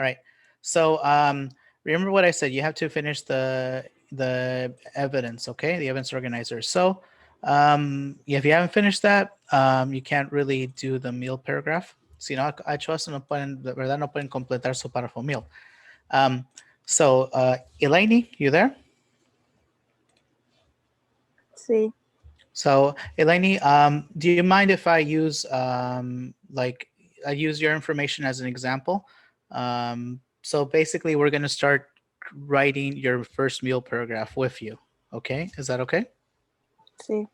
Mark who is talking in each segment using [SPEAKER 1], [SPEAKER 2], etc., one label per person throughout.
[SPEAKER 1] All right. So remember what I said. You have to finish the evidence, okay? The evidence organizer. So if you haven't finished that, you can't really do the meal paragraph. Si no ha hecho eso, no pueden, de verdad, no pueden completar su párrafo meal. So, Eleni, you there?
[SPEAKER 2] Sí.
[SPEAKER 1] So, Eleni, do you mind if I use like I use your information as an example? So basically, we're going to start writing your first meal paragraph with you. Okay, is that okay?
[SPEAKER 2] Sí.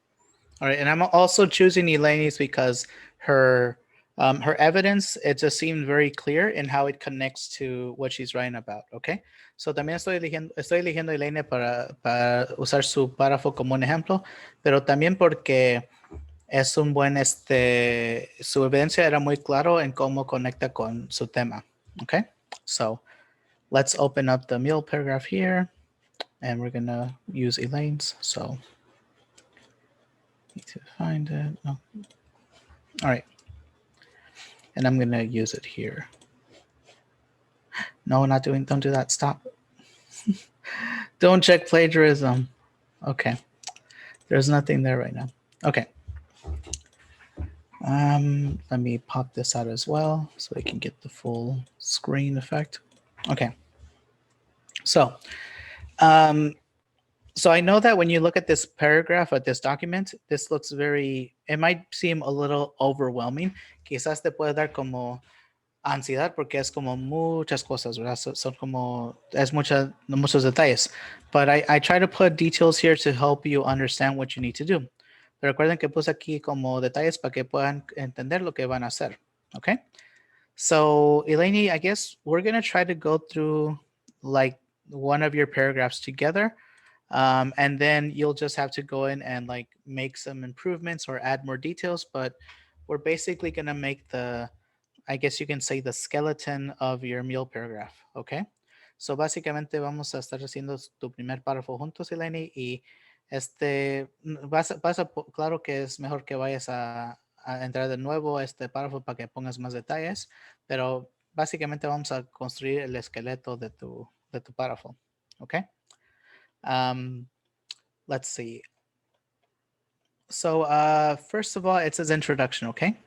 [SPEAKER 1] All right, and I'm also choosing Eleni's because her her evidence, it just seemed very clear in how it connects to what she's writing about. Okay, so también estoy eligiendo Eleni para usar su párrafo como un ejemplo, pero también porque es un buen su evidencia era muy claro en cómo conecta con su tema. Okay, so let's open up the meal paragraph here, and we're gonna use Elaine's. So need to find it. Oh. All right. And I'm going to use it here. No, don't do that. Stop. Don't check plagiarism. Okay. There's nothing there right now. Okay. Let me pop this out as well so we can get the full screen effect. Okay. So, so I know that when you look at this paragraph of this document, this looks it might seem a little overwhelming. Quizás te puede dar como ansiedad porque es como muchas cosas, ¿verdad? Son como, es muchos detalles. But I try to put details here to help you understand what you need to do. Pero recuerden que puse aquí como detalles para que puedan entender lo que van a hacer. Okay? So, Eleni, I guess we're going to try to go through like one of your paragraphs together. And then you'll just have to go in and like make some improvements or add more details. But we're basically going to make I guess you can say the skeleton of your meal paragraph, okay? So básicamente vamos a estar haciendo tu primer párrafo juntos, Eleni, y claro que es mejor que vayas a entrar de nuevo a este párrafo para que pongas más detalles, pero básicamente vamos a construir el esqueleto de tu párrafo, okay? Let's see. So first of all, it says introduction, okay?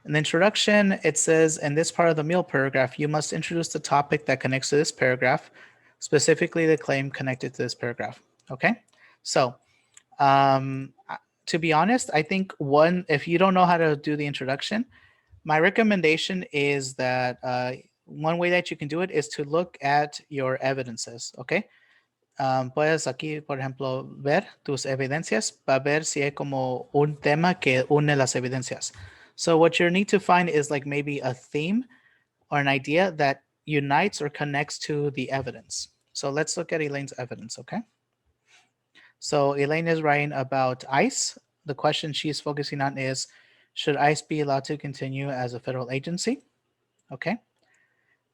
[SPEAKER 1] In the introduction, it says, in this part of the meal paragraph, you must introduce the topic that connects to this paragraph, specifically the claim connected to this paragraph. Okay? So, to be honest, I think if you don't know how to do the introduction, my recommendation is that one way that you can do it is to look at your evidences. Okay? Puedes aquí, por ejemplo, ver tus evidencias para ver si hay como un tema que une las evidencias. So what you need to find is like maybe a theme or an idea that unites or connects to the evidence. So let's look at Elaine's evidence, okay? So Elaine is writing about ICE. The question she's focusing on is, should ICE be allowed to continue as a federal agency? Okay.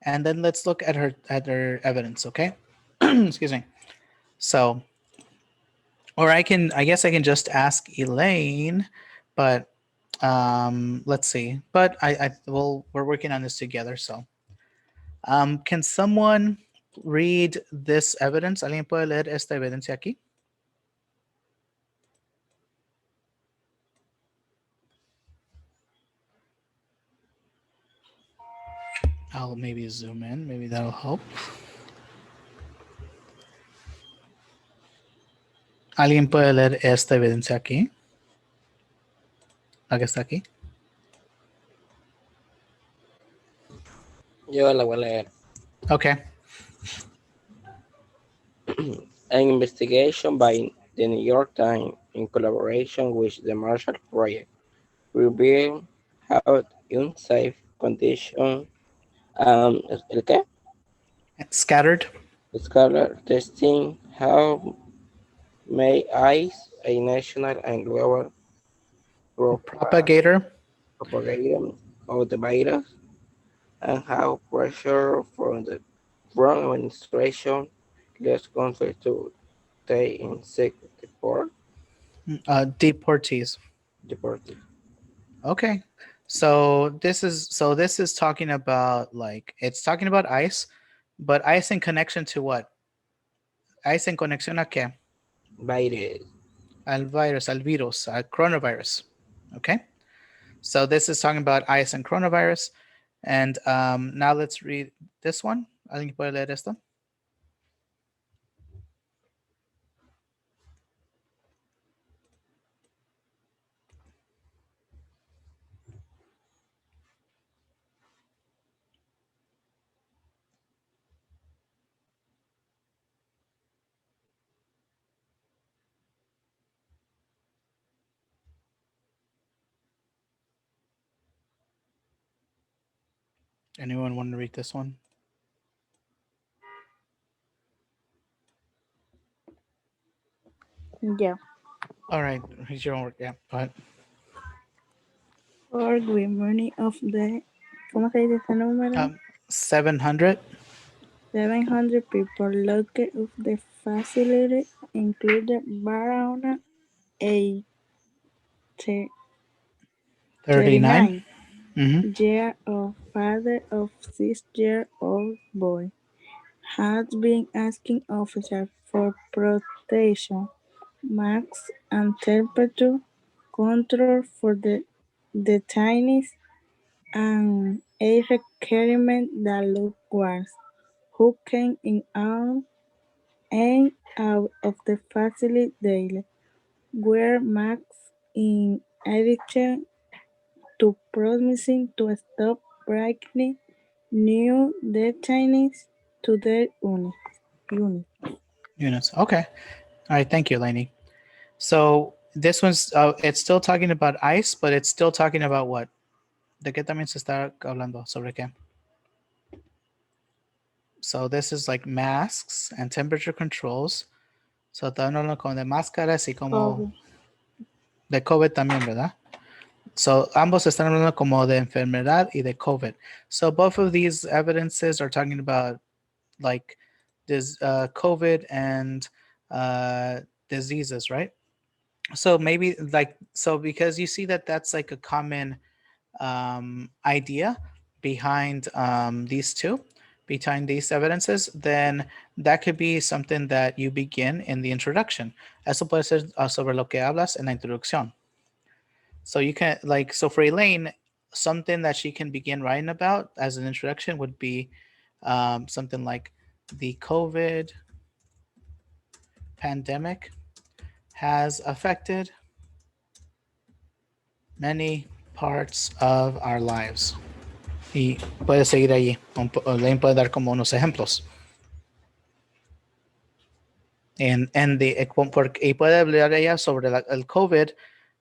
[SPEAKER 1] And then let's look at her evidence, okay? Excuse me. So, or I guess I can just ask Elaine, but let's see. But we're working on this together. So, can someone read this evidence? ¿Alguien puede leer esta evidencia aquí? I'll maybe zoom in. Maybe that'll help. ¿Alguien puede leer esta evidencia aquí? ¿La que está aquí?
[SPEAKER 3] Yo la voy a leer.
[SPEAKER 1] Okay.
[SPEAKER 3] An investigation by the New York Times in collaboration with the Marshall Project revealed how unsafe conditions ¿el qué?
[SPEAKER 1] Scattered.
[SPEAKER 3] Scholar testing how may ICE, a national and global
[SPEAKER 1] Propagator
[SPEAKER 3] propagator of the virus, and how pressure from the administration led countries to stay in sick
[SPEAKER 1] deportees.
[SPEAKER 3] deported.
[SPEAKER 1] Okay. So this is talking about, like, it's talking about ice, but ice in connection to what? Ice en conexión a qué?
[SPEAKER 3] Virus.
[SPEAKER 1] Al virus, al coronavirus. Okay. So this is talking about ice and coronavirus. And now let's read this one. ¿Alguien puede leer esto? Anyone want to read this one?
[SPEAKER 2] Yeah.
[SPEAKER 1] All right, read your own work. Yeah, go ahead.
[SPEAKER 2] For the money of the, ¿cómo se dice ese número?
[SPEAKER 1] 700.
[SPEAKER 2] 700 people locked of the facility, including Barona, a
[SPEAKER 1] 39.
[SPEAKER 2] 39-year-old father of 6-year-old boy, has been asking officers for protection, masks, and temperature control for the detainees, and a requirement that lookouts who came in and out of the facility daily wear masks in addition to promising to stop bringing new detainees to their unit.
[SPEAKER 1] Units. Okay. All right. Thank you, Lainey. So this one's, it's still talking about ice, but it's still talking about what? ¿De qué también se está hablando? ¿Sobre qué? So this is like masks and temperature controls. So están hablando como de máscaras y como
[SPEAKER 2] COVID.
[SPEAKER 1] de COVID también, ¿verdad? So ambos están hablando como de enfermedad y de COVID. So both of these evidences are talking about, like, this COVID and diseases, right? So maybe, like, so because you see that that's like a common idea behind these two, behind these evidences, then that could be something that you begin in the introduction. Eso puede ser sobre lo que hablas en la introducción. So you can, like, so for Elaine, something that she can begin writing about as an introduction would be something like the COVID pandemic has affected many parts of our lives. Y puede seguir allí. Elaine puede dar como unos ejemplos. Y puede hablar ella sobre el COVID,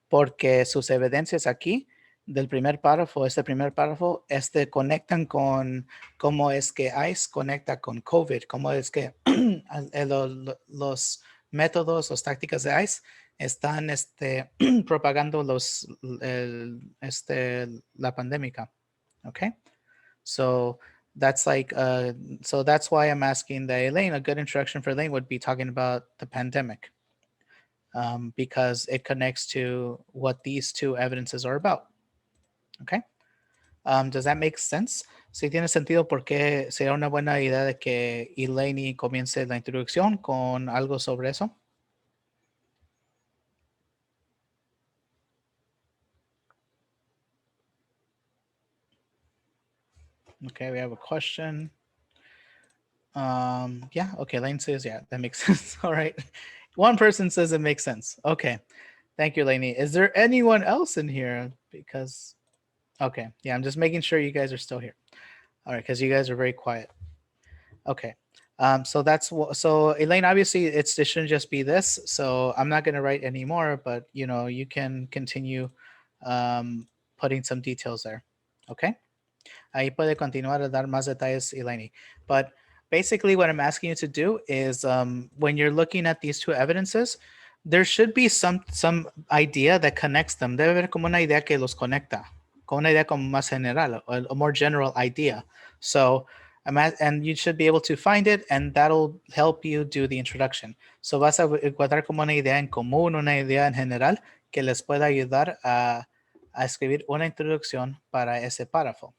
[SPEAKER 1] porque sus evidencias aquí del primer párrafo, conectan con cómo es que ICE conecta con COVID, cómo es que los métodos, las tácticas de ICE están propagando la pandemia. Okay, so that's like so that's why I'm asking that Elaine, a good introduction for Elaine would be talking about the pandemic, because it connects to what these two evidences are about. Okay, does that make sense? Si tiene sentido, porque sería una buena idea de que Elaine comience la introducción con algo sobre eso. Okay, we have a question. Yeah, okay, Lane says, yeah, that makes sense. All right. One person says it makes sense. Okay. Thank you, Lainey. Is there anyone else in here? Because, okay, yeah, I'm just making sure you guys are still here. All right, because you guys are very quiet. Okay. So that's what, so Elaine, obviously it shouldn't just be this. So I'm not going to write any more, but you can continue putting some details there. Okay. Ahí puede continuar a dar más detalles, Eleni. But basically what I'm asking you to do is when you're looking at these two evidences, there should be some idea that connects them. Debe haber como una idea que los conecta, como una idea como más general, a more general idea. So, and you should be able to find it, and that'll help you do the introduction. So vas a encontrar como una idea en común, una idea en general que les pueda ayudar a a escribir una introducción para ese párrafo.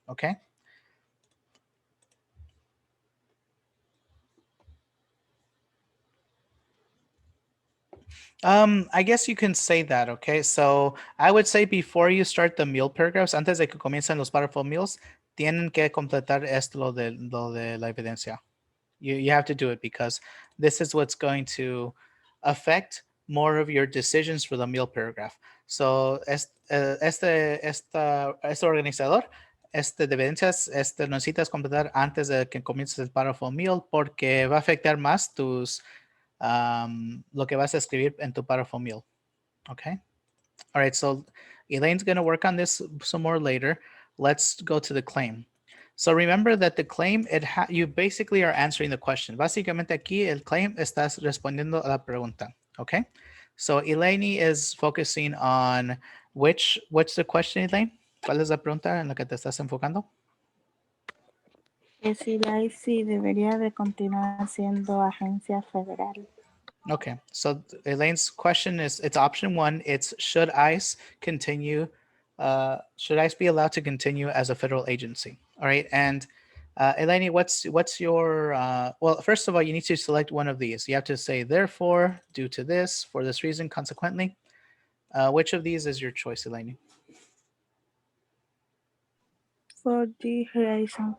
[SPEAKER 1] Okay. I guess you can say that, okay? So I would say before you start the meal paragraphs, antes de que comiencen los párrafos meals, tienen que completar esto lo de la evidencia. You have to do it because this is what's going to affect more of your decisions for the meal paragraph. So este organizador, de evidencias, necesitas completar antes de que comiences el párrafo meal porque va a afectar más tus lo que vas a escribir en tu párrafo meal. Okay. All right. So Elaine's going to work on this some more later. Let's go to the claim. So remember that the claim, you basically are answering the question. Básicamente aquí el claim estás respondiendo a la pregunta. Okay. So Elaine is focusing on what's the question, Elaine? ¿Cuál es la pregunta en la que te estás enfocando?
[SPEAKER 2] Que si la IC debería de continuar siendo agencia federal.
[SPEAKER 1] Okay, so Elaine's question is, it's option one. It's should ICE continue? Should ICE be allowed to continue as a federal agency? All right, and Elaine, what's your well? First of all, you need to select one of these. You have to say therefore, due to this, for this reason, consequently. Which of these is your choice, Elaine?
[SPEAKER 2] For this reason.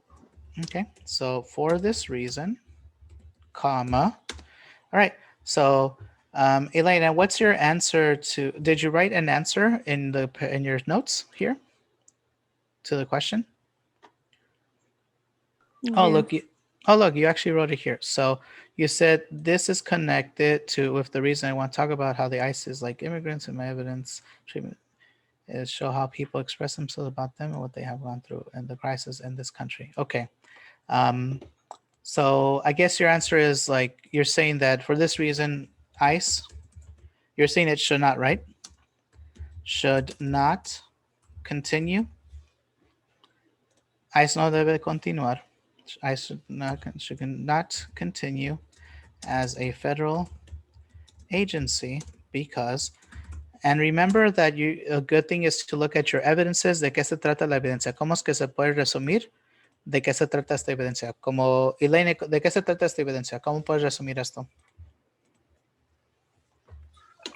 [SPEAKER 1] Okay, so for this reason, comma. All right. So, Elena, what's your answer to? Did you write an answer in your notes here to the question? Oh,
[SPEAKER 2] Yes.
[SPEAKER 1] look, you actually wrote it here. So you said this is connected to with the reason I want to talk about how the ICE is like immigrants and my evidence treatment is show how people express themselves about them and what they have gone through and the crisis in this country. Okay. Um, so I guess your answer is like you're saying that for this reason, ICE. You're saying it should not, right? Should not continue. ICE no debe continuar. ICE should not continue as a federal agency because, and remember that a good thing is to look at your evidences. ¿De qué se trata la evidencia? ¿Cómo es que se puede resumir? ¿De qué se trata esta evidencia? Como, Elaine, ¿de qué se trata esta evidencia? ¿Cómo puedes resumir esto?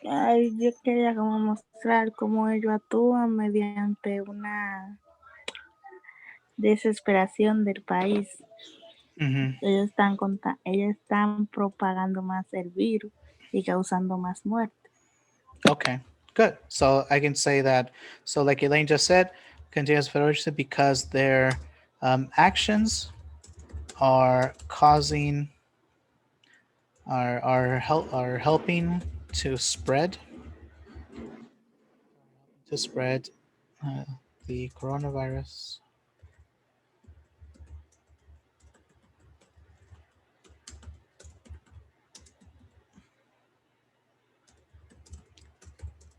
[SPEAKER 2] Ay, yo quería como mostrar cómo ellos actúan mediante una desesperación del país.
[SPEAKER 1] Mm-hmm.
[SPEAKER 2] Ellos están propagando más el virus y causando más muerte.
[SPEAKER 1] Okay, good. So I can say that. So like Elaine just said, continuous federation because their actions are causing, are helping to spread uh, the coronavirus.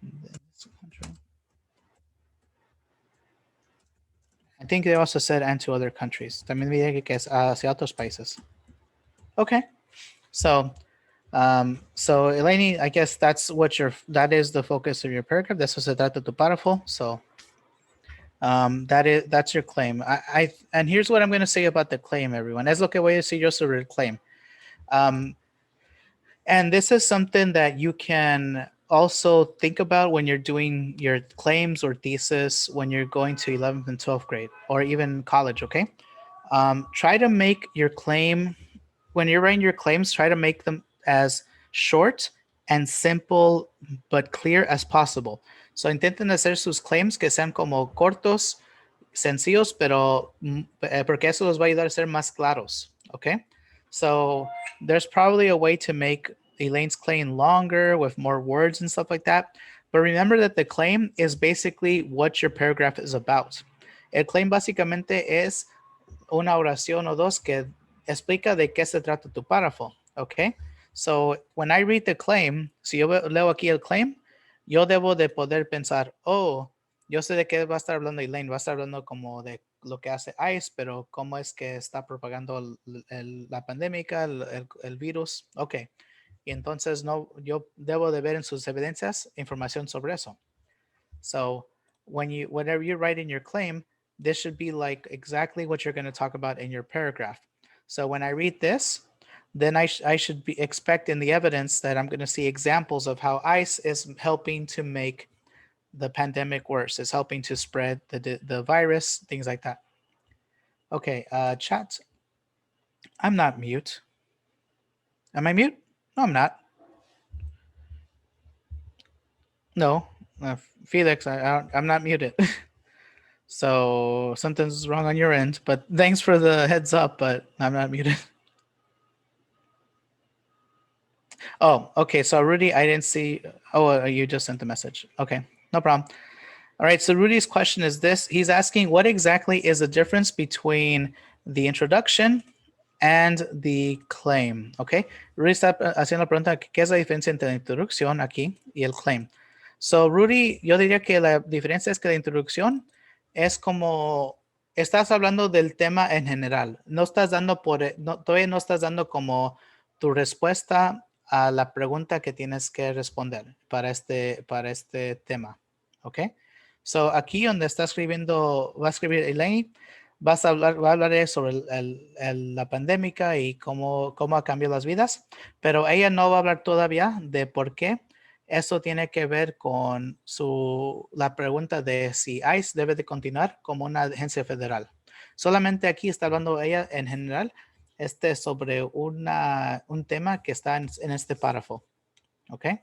[SPEAKER 1] In this country. I think they also said and to other countries. También me dije que es hacia otros países. Okay, so so Elaine, I guess that is the focus of your paragraph. De eso se trata tu párrafo. So that's your claim. And here's what I'm going to say about the claim, everyone. Es lo que voy a decir yo sobre el claim. And this is something that you can also think about when you're doing your claims or thesis when you're going to 11th and 12th grade or even college. Okay, try to make your claim when you're writing your claims. Try to make them as short and simple but clear as possible. So intenten hacer sus claims que sean como cortos, sencillos, pero porque eso los va a ayudar a ser más claros. Okay, so there's probably a way to make Elaine's claim longer with more words and stuff like that. But remember that the claim is basically what your paragraph is about. El claim básicamente es una oración o dos que explica de qué se trata tu párrafo. Okay, so when I read the claim, si yo leo aquí el claim, yo debo de poder pensar, oh, yo sé de qué va a estar hablando Elaine, va a estar hablando como de lo que hace ICE, pero cómo es que está propagando la pandemia, el virus. Ok, y entonces no, yo debo de ver en sus evidencias información sobre eso. So whatever you write in your claim, this should be like exactly what you're going to talk about in your paragraph. So when I read this, then I should be expect in the evidence that I'm going to see examples of how ICE is helping to make the pandemic worse, is helping to spread the virus, things like that. Okay, chat. I'm not mute. Am I mute? No, I'm not. No, Felix, I'm not muted. So something's wrong on your end, but thanks for the heads up, but I'm not muted. Oh, okay. So Rudy, I didn't see. Oh, you just sent the message. Okay, no problem. All right. So Rudy's question is this. He's asking what exactly is the difference between the introduction and the claim. Okay. Rudy está haciendo la pregunta, ¿qué es la diferencia entre la introducción aquí y el claim? So Rudy, yo diría que la diferencia es que la introducción es como estás hablando del tema en general. No estás dando todavía no estás dando como tu respuesta a la pregunta que tienes que responder para este tema. ¿Ok? So aquí donde está escribiendo, va a escribir Elaine, va a hablar sobre la pandemia y cómo ha cambiado las vidas, pero ella no va a hablar todavía de por qué eso tiene que ver con la pregunta de si ICE debe de continuar como una agencia federal. Solamente aquí está hablando ella en general sobre un tema que está en este párrafo. Okay?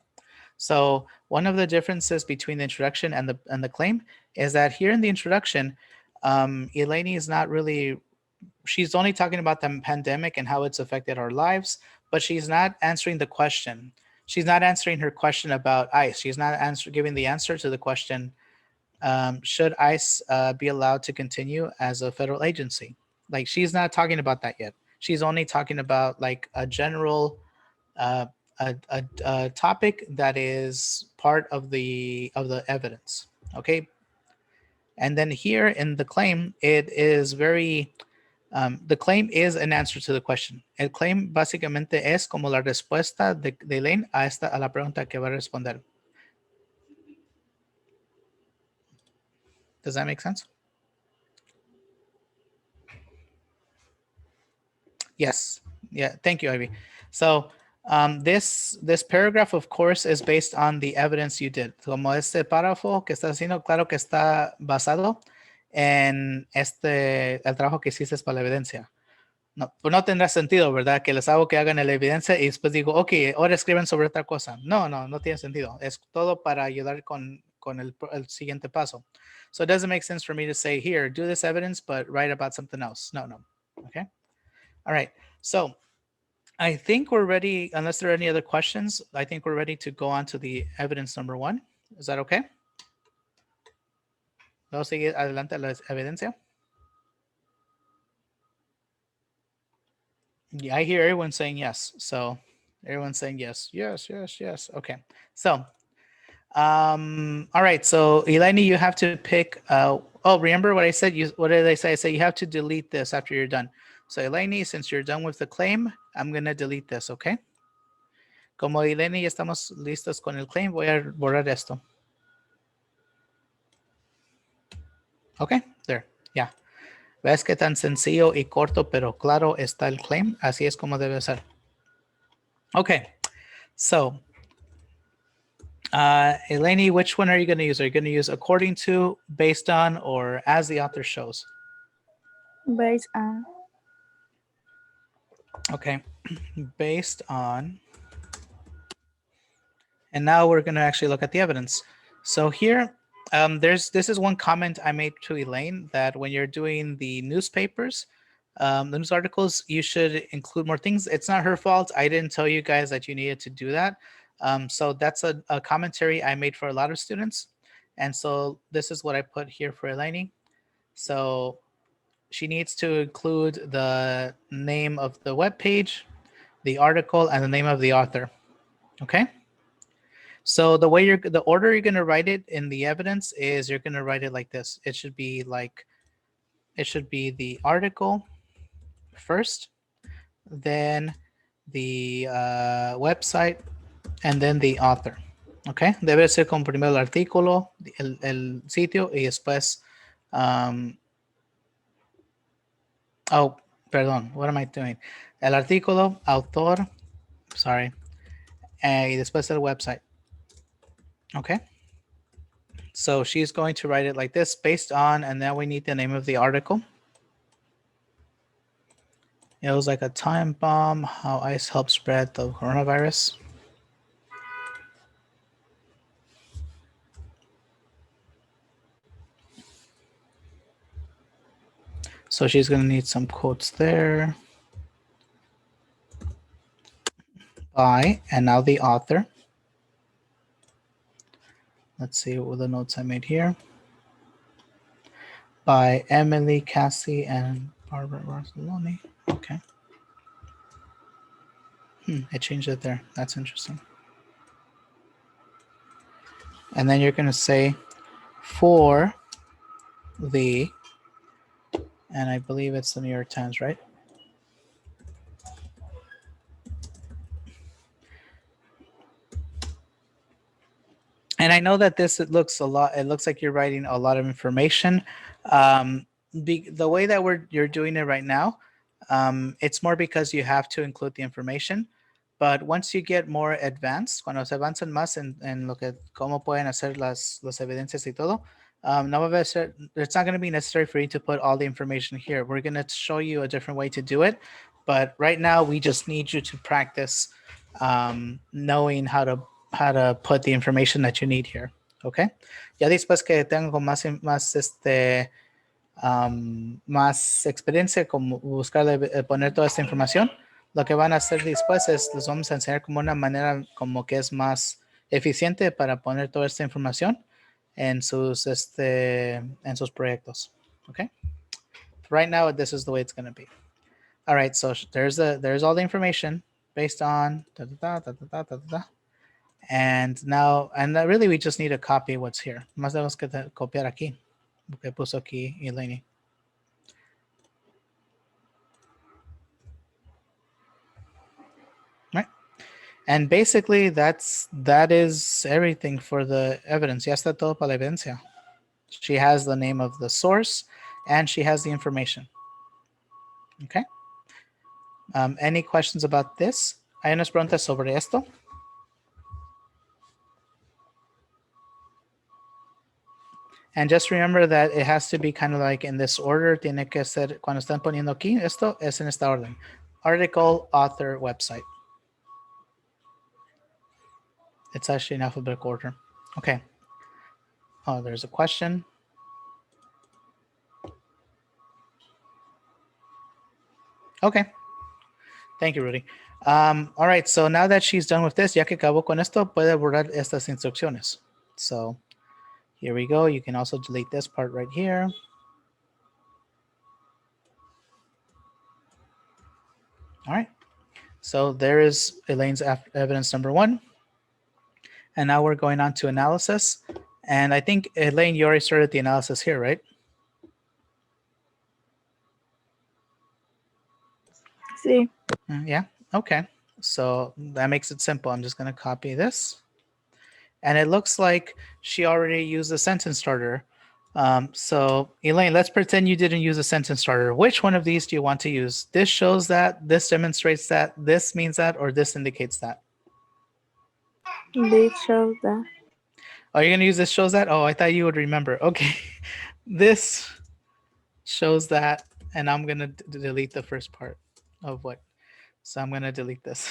[SPEAKER 1] So one of the differences between the introduction and the claim is that here in the introduction, Eleni is not really, she's only talking about the pandemic and how it's affected our lives, but she's not answering the question. She's not answering her question about ICE. She's not giving the answer to the question, should ICE be allowed to continue as a federal agency? Like, she's not talking about that yet. She's only talking about like a general a topic that is part of the evidence. Okay. And then here in the claim, it is very the claim is an answer to the question. El claim básicamente es como la respuesta de Elaine a la pregunta que va a responder. Does that make sense? Yes. Yeah. Thank you, Ivy. So this paragraph, of course, is based on the evidence you did. Como este párrafo que está haciendo, claro que está basado en el trabajo que hiciste para la evidencia. No, pues no tendrá sentido, ¿verdad? Que les hago que hagan la evidencia y después digo, ok, ahora escriben sobre otra cosa. No tiene sentido. Es todo para ayudar con el siguiente paso. So it doesn't make sense for me to say, here, do this evidence, but write about something else. No. Okay. All right. So I think we're ready, unless there are any other questions, I think we're ready to go on to the evidence number 1. Is that okay? Vamos a seguir adelante a la evidencia. Yeah, I hear everyone saying yes. So everyone's saying yes. Okay. So, all right. So Eleni, you have to pick, remember what I said? What did I say? I said you have to delete this after you're done. So Eleni, since you're done with the claim, I'm going to delete this, okay? Como Eleni, ya estamos listos con el claim, voy a borrar esto. Okay, there, yeah. ¿Ves qué tan sencillo y corto pero claro está el claim? Así es como debe ser. Okay, so, Eleni, which one are you going to use? Are you going to use according to, based on, or as the author shows?
[SPEAKER 2] Based on.
[SPEAKER 1] Okay, based on. And now we're going to actually look at the evidence. So here, this is one comment I made to Elaine, that when you're doing the newspapers, the news articles, you should include more things. It's not her fault. I didn't tell you guys that you needed to do that. So that's a commentary I made for a lot of students. And so this is what I put here for Elaine. So she needs to include the name of the web page, the article, and the name of the author. Okay. So the order you're going to write it in the evidence is you're going to write it like this. It should be the article first, then the website, and then the author. Ok, debe ser como primero el artículo, el sitio y después. Oh, perdón, what am I doing? El artículo, autor, sorry, y después el website. Okay. So she's going to write it like this based on, and then we need the name of the article. It was like a time bomb, how ice helped spread the coronavirus. So she's going to need some quotes there. By, and now the author. Let's see what the notes I made here. By Emily Cassie and Barbara Barcelona. Okay. I changed it there. That's interesting. And then you're going to say for the, and I believe it's the New York Times, right? And I know that this, it looks like you're writing a lot of information. The way that you're doing it right now, it's more because you have to include the information. But once you get more advanced, cuando se avanzan más en lo que, cómo pueden hacer las evidencias y todo, no va a ser, it's not going to be necessary for you to put all the information here. We're going to show you a different way to do it. But right now, we just need you to practice knowing how to put the information that you need here. Okay. Ya después que tengo más más experiencia como buscar poner toda esta información, lo que van a hacer después es les vamos a enseñar como una manera como que es más eficiente para poner toda esta información en sus proyectos. Okay. Right now, this is the way it's going to be. All right. So there's all the information based on and now, and really we just need to copy what's here. Más tenemos que copiar aquí, porque puso aquí Eleni. Right. And basically that is everything for the evidence. Ya está todo para la evidencia. She has the name of the source and she has the information. Okay. Any questions about this? ¿Hay unas preguntas sobre esto? And just remember that it has to be kind of like in this order. Tiene que ser, cuando están poniendo aquí, esto es en esta orden. Article, author, website. It's actually in alphabetical order. Okay. Oh, there's a question. Okay. Thank you, Rudy. All right. So now that she's done with this, ya que acabó con esto, puede borrar estas instrucciones. So here we go. You can also delete this part right here. All right. So there is Elaine's evidence number 1. And now we're going on to analysis. And I think, Elaine, you already started the analysis here, right?
[SPEAKER 2] Sí.
[SPEAKER 1] Yeah. Okay. So that makes it simple. I'm just going to copy this. And it looks like she already used a sentence starter. So Elaine, let's pretend you didn't use a sentence starter. Which one of these do you want to use? This shows that, this demonstrates that, this means that, or this indicates that?
[SPEAKER 2] This shows that.
[SPEAKER 1] Oh, you're going to use this shows that? Oh, I thought you would remember. Okay. This shows that, and I'm going to delete the first part of what. So I'm going to delete this.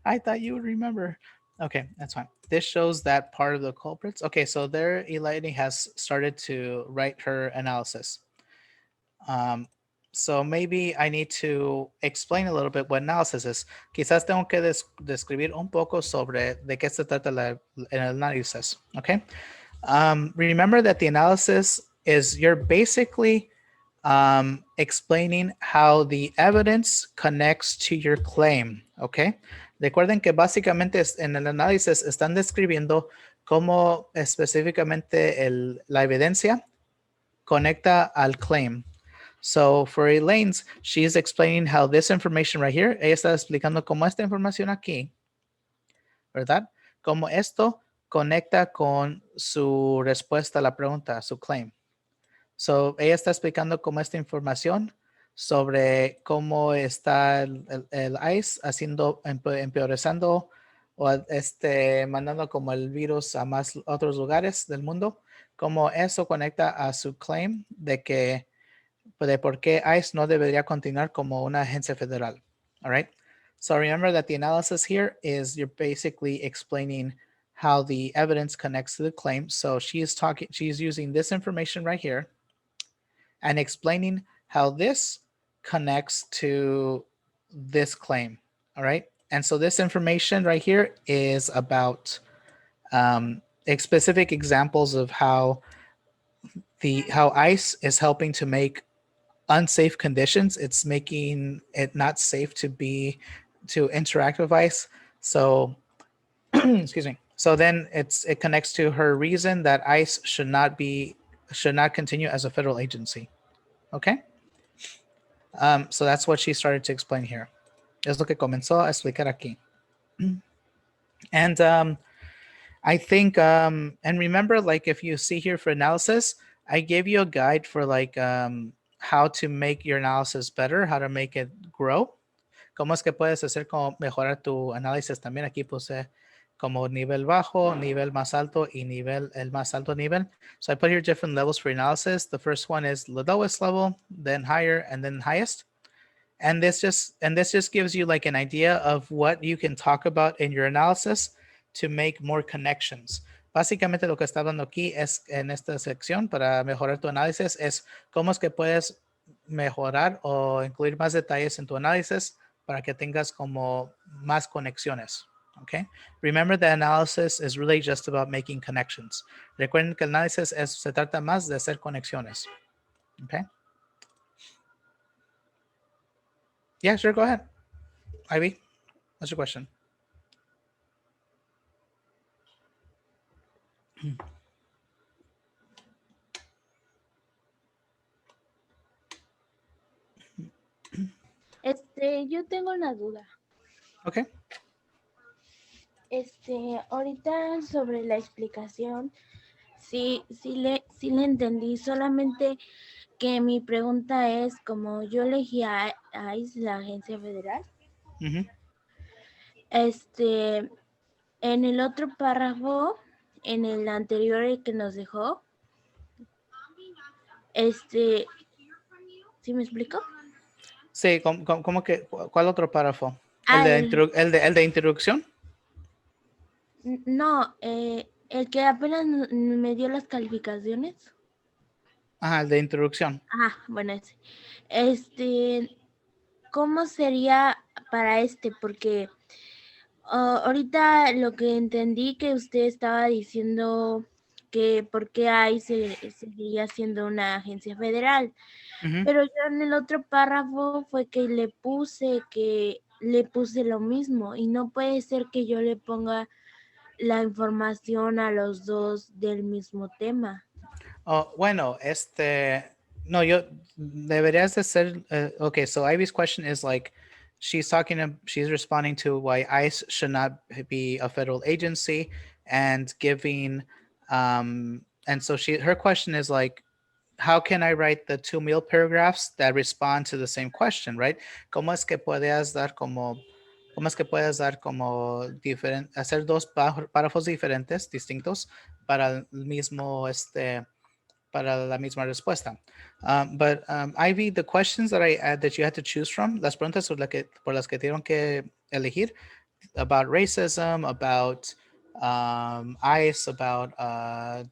[SPEAKER 1] I thought you would remember. Okay, that's fine. This shows that part of the culprits. Okay, so there Elaine has started to write her analysis. So maybe I need to explain a little bit what analysis is. Quizás tengo que describir un poco sobre de qué se trata el análisis. Okay. Remember that the analysis is you're basically explaining how the evidence connects to your claim. Okay. Recuerden que básicamente en el análisis están describiendo cómo específicamente la evidencia conecta al claim. So for Elaine's, she's explaining how this information right here, ella está explicando cómo esta información aquí, ¿verdad? cómo esto conecta con su respuesta a la pregunta, su claim. So, ella está explicando cómo esta información sobre cómo está el ICE haciendo, empeorizando o mandando como el virus a más otros lugares del mundo, cómo eso conecta a su claim de por qué ICE no debería continuar como una agencia federal. All right. So remember that the analysis here is you're basically explaining how the evidence connects to the claim. So she's using this information right here and explaining how this connects to this claim. All right. And so this information right here is about specific examples of how ICE is helping to make unsafe conditions. It's making it not safe to interact with ICE. So excuse me. So then it connects to her reason that ICE should not continue as a federal agency. Okay. So that's what she started to explain here. Es lo que comenzó a explicar aquí. And I think, and remember, like if you see here for analysis, I gave you a guide for like how to make your analysis better, how to make it grow. ¿Cómo es que puedes hacer como mejorar tu análisis? También aquí puse como nivel bajo, nivel más alto y el más alto nivel. So I put here different levels for analysis. The first one is the lowest level, then higher, and then highest. And this just gives you like an idea of what you can talk about in your analysis to make more connections. Básicamente lo que está hablando aquí es en esta sección para mejorar tu análisis es cómo es que puedes mejorar o incluir más detalles en tu análisis para que tengas como más conexiones. Okay. Remember the analysis is really just about making connections. Recuerden que el análisis se trata más de hacer conexiones. Okay. Yeah, sure. Go ahead. Ivy, what's your question?
[SPEAKER 2] Yo tengo una duda.
[SPEAKER 1] Okay.
[SPEAKER 2] Ahorita sobre la explicación, sí le entendí, solamente que mi pregunta es, como yo elegí a ICE, la agencia federal, en el otro párrafo, en el anterior que nos dejó, ¿sí me explico?
[SPEAKER 1] Sí, ¿cómo que cuál otro párrafo? ¿El de introducción?
[SPEAKER 2] No, el que apenas me dio las calificaciones.
[SPEAKER 1] Ajá, el de introducción.
[SPEAKER 2] Bueno, ¿cómo sería para Porque ahorita lo que entendí que usted estaba diciendo que por qué ahí seguiría siendo una agencia federal. Pero yo en el otro párrafo fue que le puse lo mismo, y no puede ser que yo le ponga la información a los dos del mismo tema.
[SPEAKER 1] Oh, bueno, no, deberías de ser, okay, so Ivy's question is like, she's responding to why ICE should not be a federal agency and giving, and so her question is like, how can I write the two meal paragraphs that respond to the same question, right? ¿Cómo es que puedes dar como hacer dos párrafos diferentes, distintos, para el mismo, para la misma respuesta? But Ivy, the questions that you had to choose from, las preguntas por las que tuvieron que elegir, about racism, about ICE, about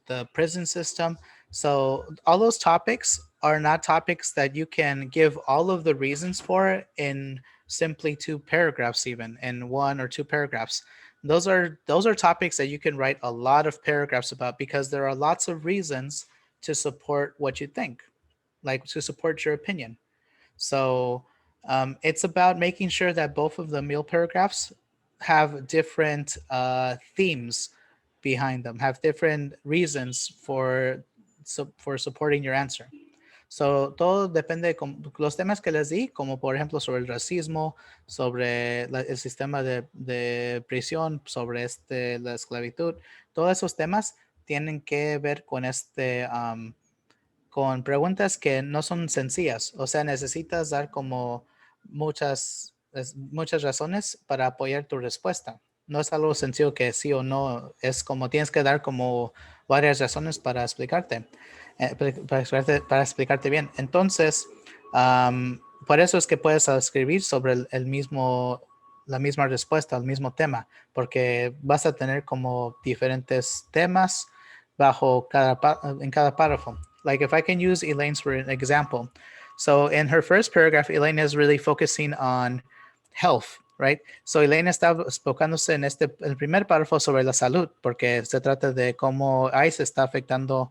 [SPEAKER 1] the prison system. So all those topics are not topics that you can give all of the reasons for in simply two paragraphs, even in one or two paragraphs. Those are topics that you can write a lot of paragraphs about, because there are lots of reasons to support what you think, like to support your opinion. So it's about making sure that both of the meal paragraphs have different themes behind them, have different reasons for supporting your answer. So, todo depende de los temas que les di, como por ejemplo sobre el racismo, sobre el sistema de prisión, sobre la esclavitud. Todos esos temas tienen que ver con con preguntas que no son sencillas. O sea, necesitas dar como muchas razones para apoyar tu respuesta. No es algo sencillo que sí o no, es como tienes que dar como varias razones para explicarte, para explicarte bien. Entonces, por eso es que puedes escribir sobre la misma respuesta, el mismo tema, porque vas a tener como diferentes temas en cada párrafo. Like if I can use Elaine's for an example. So in her first paragraph, Elaine is really focusing on health, right? So Elaine está enfocándose en el primer párrafo sobre la salud, porque se trata de cómo ICE está afectando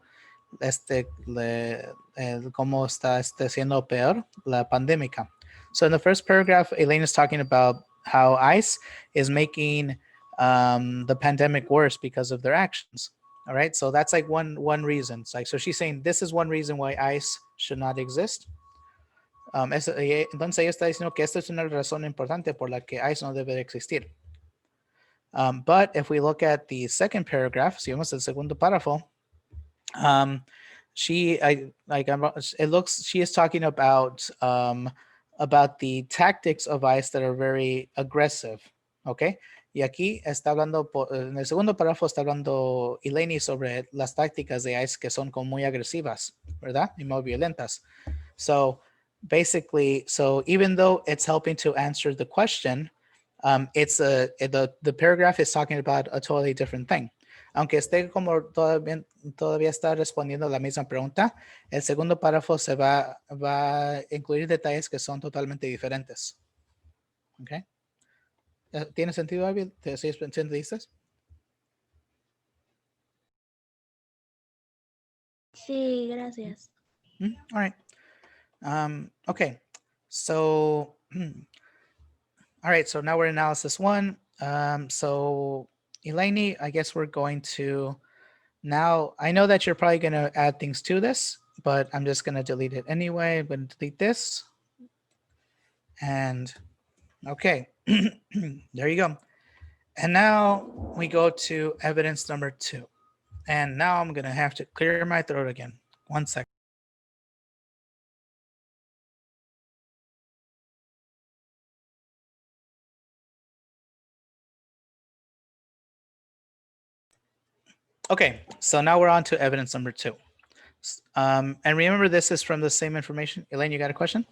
[SPEAKER 1] cómo está siendo peor la pandemia. So in the first paragraph, Elaine is talking about how ICE is making the pandemic worse because of their actions. All right, so that's like one reason. It's like, so she's saying this is one reason why ICE should not exist. Entonces ella está diciendo que esta es una razón importante por la que ICE no debe existir. But if we look at the second paragraph, si vemos el segundo párrafo, she is talking about the tactics of ICE that are very aggressive. Okay. Y aquí está hablando, en el segundo párrafo está hablando Eleni sobre las tácticas de ICE que son como muy agresivas, ¿verdad? Y muy violentas. So basically, so even though it's helping to answer the question, the paragraph is talking about a totally different thing. Aunque esté como todavía está respondiendo la misma pregunta, el segundo párrafo va a incluir detalles que son totalmente diferentes. Okay. ¿Tiene sentido, Abby? ¿Te entendiste?
[SPEAKER 2] Sí, gracias.
[SPEAKER 1] All right. Okay. So, all right. So now we're in analysis 1. So, Elaine, I guess we're going to now, I know that you're probably going to add things to this, but I'm just going to delete it anyway. I'm going to delete this. And okay, there you go. And now we go to evidence number 2. And now I'm going to have to clear my throat again. 1 second. Okay, so now we're on to evidence number 2. And remember, this is from the same information. Elaine, you got a question?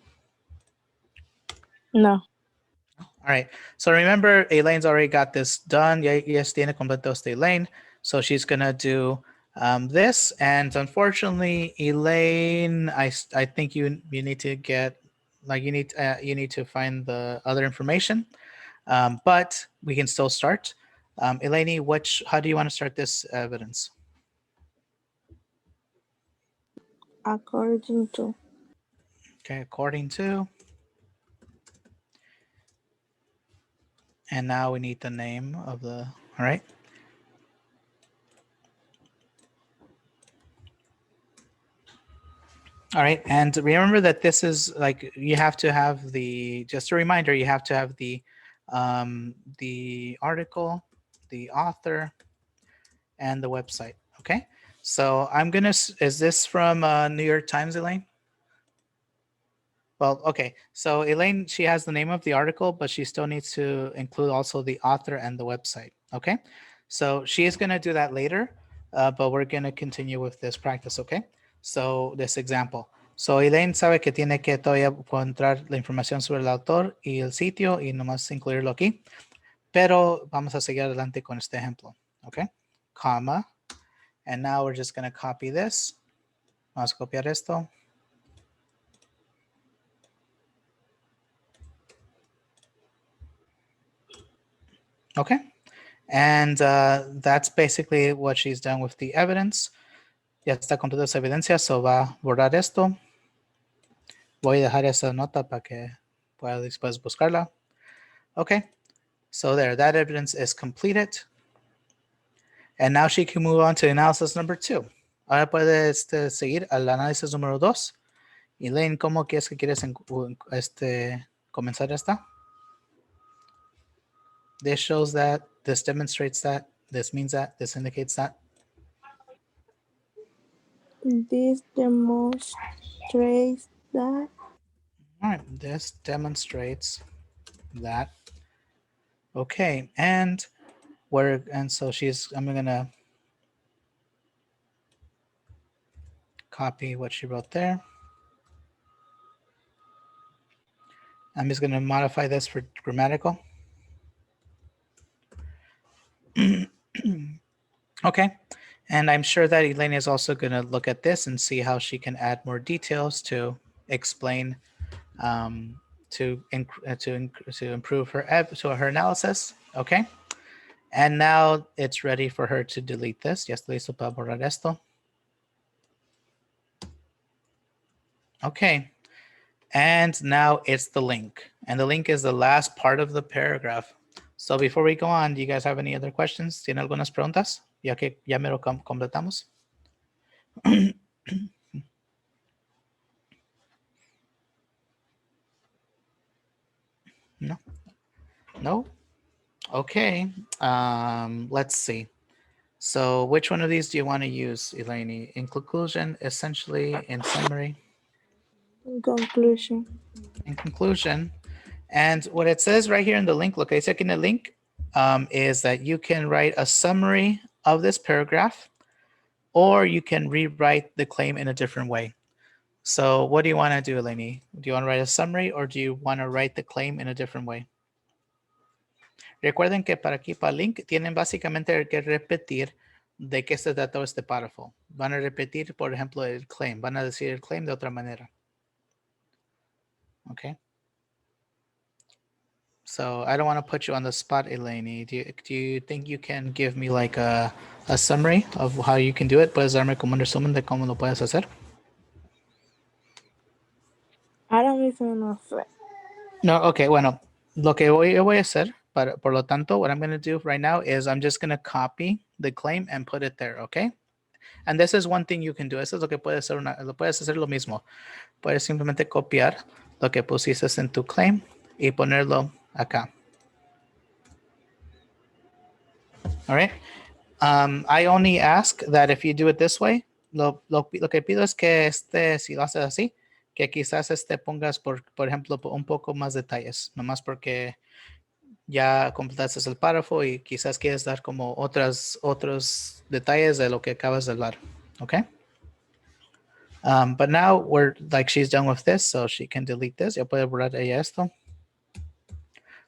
[SPEAKER 4] No.
[SPEAKER 1] All right. So remember, Elaine's already got this done. Yes, tiene completo este Elaine. So she's going to do this. And unfortunately, Elaine, I think you need to get, like you need to find the other information. But we can still start. Elaine, how do you want to start this evidence?
[SPEAKER 4] According to.
[SPEAKER 1] Okay, according to. And now we need the name of the, all right. All right, and remember that this is like, you have to have just a reminder, you have to have the article, the author, and the website, okay? So is this from New York Times, Elaine? Well, okay, so Elaine, she has the name of the article, but she still needs to include also the author and the website, okay? So she is gonna do that later, but we're gonna continue with this practice, okay? So this example. So Elaine sabe que tiene que todavía encontrar la información sobre el autor y el sitio y nomás incluirlo aquí, pero vamos a seguir adelante con este ejemplo, okay? Comma, and now we're just gonna copy this. Vamos a copiar esto. Okay, and that's basically what she's done with the evidence. Ya está con toda esa evidencia, so va a borrar esto. Voy a dejar esa nota para que pueda después buscarla. Okay, so there, that evidence is completed. And now she can move on to analysis number 2. Ahora puede seguir al análisis número 2. Elaine, ¿cómo quieres que quieres comenzar esta? This shows that, this demonstrates that, this means that, this indicates that.
[SPEAKER 4] This demonstrates that.
[SPEAKER 1] All right, this demonstrates that. Okay, and so I'm gonna copy what she wrote there. I'm just gonna modify this for grammatical. Okay, and I'm sure that Elaine is also gonna look at this and see how she can add more details to explain, to improve her analysis. Okay, and now it's ready for her to delete this. Ya está listo para borrar esto. Okay, and now it's the link, and the link is the last part of the paragraph. So before we go on, do you guys have any other questions? ¿Tienen algunas preguntas? Ya que ya me lo completamos. No? No? Okay, let's see. So which one of these do you want to use, Elaine? In conclusion, essentially, in summary?
[SPEAKER 4] In conclusion.
[SPEAKER 1] In conclusion. And what it says right here in the link, lo que dice aquí en el link, is that you can write a summary of this paragraph, or you can rewrite the claim in a different way. So what do you want to do, Elaine? Do you want to write a summary, or do you want to write the claim in a different way? Recuerden que para aquí, para link, tienen básicamente que repetir de qué se trató este párrafo. Van a repetir, por ejemplo, el claim. Van a decir el claim de otra manera. Okay. So I don't want to put you on the spot, Elaine. Do you think you can give me like a summary of how you can do it? ¿Puedes darme como un resumen de cómo lo puedes hacer?
[SPEAKER 4] I don't even know.
[SPEAKER 1] No, okay, bueno, lo que voy a hacer, por lo tanto, what I'm going to do right now is I'm just going to copy the claim and put it there, okay? And this is one thing you can do. Eso es lo que puedes hacer, puedes hacer lo mismo. Puedes simplemente copiar lo que pusiste en tu claim y ponerlo acá. All right. I only ask that if you do it this way, lo que pido es que si lo haces así, que quizás pongas, por ejemplo, un poco más detalles, nomás porque ya completaste el párrafo y quizás quieres dar como otros detalles de lo que acabas de hablar. Okay. But now she's done with this, so she can delete this. Ya puede borrar ella esto.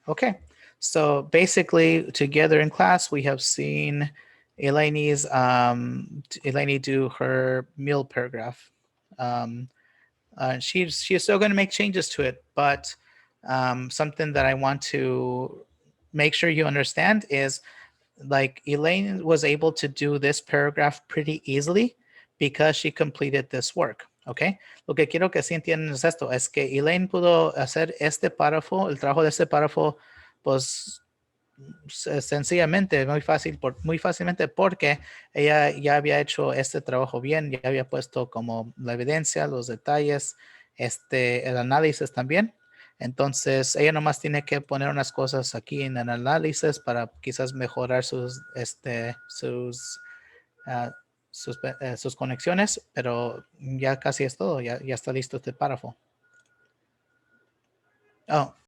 [SPEAKER 1] Okay. So basically, together in class, we have seen Elaine do her meal paragraph. She's still going to make changes to it, but something that I want to make sure you understand is, like, Elaine was able to do this paragraph pretty easily because she completed this work. Okay. Lo que quiero que sí entiendan es esto, es que Elaine pudo hacer este párrafo, el trabajo de este párrafo, pues sencillamente, muy fácilmente, porque ella ya había hecho este trabajo bien, ya había puesto como la evidencia, los detalles, el análisis también. Entonces, ella nomás tiene que poner unas cosas aquí en el análisis para quizás mejorar sus conexiones, pero ya casi es todo, ya está listo este párrafo. Oh,